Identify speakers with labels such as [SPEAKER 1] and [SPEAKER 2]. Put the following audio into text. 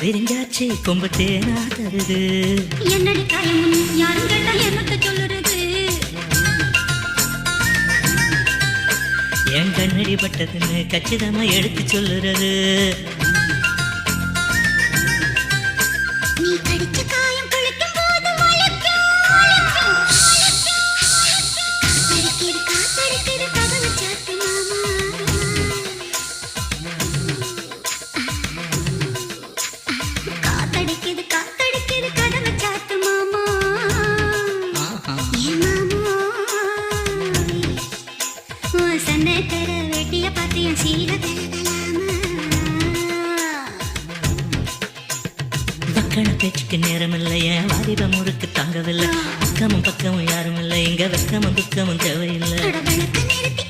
[SPEAKER 1] விரிஞ்சாச்சு கொம்பு தேனா தருது
[SPEAKER 2] என்னடி காயம் யாரும் கேட்டா என்னத்த சொல்லுறது
[SPEAKER 1] என் கண்ணடி பட்டதுன்னு கச்சிதமா எடுத்து சொல்லுறது
[SPEAKER 2] நீ கடிச்ச காயம் கழுக்கும் போது காத்தடிக்கிற கதவு சாத்து மாமா சன்னத்தர வெட்டிய பாத்தியம் சீல
[SPEAKER 1] மக்கள பேச்சுக்கு நேரம் இல்லை என் வாலிப முறுக்கு தாங்கவில்லை பக்கமும் யாரும் இல்லை இங்க வெக்கமும் துக்கமும் தேவையில்லை
[SPEAKER 2] நிறுத்தி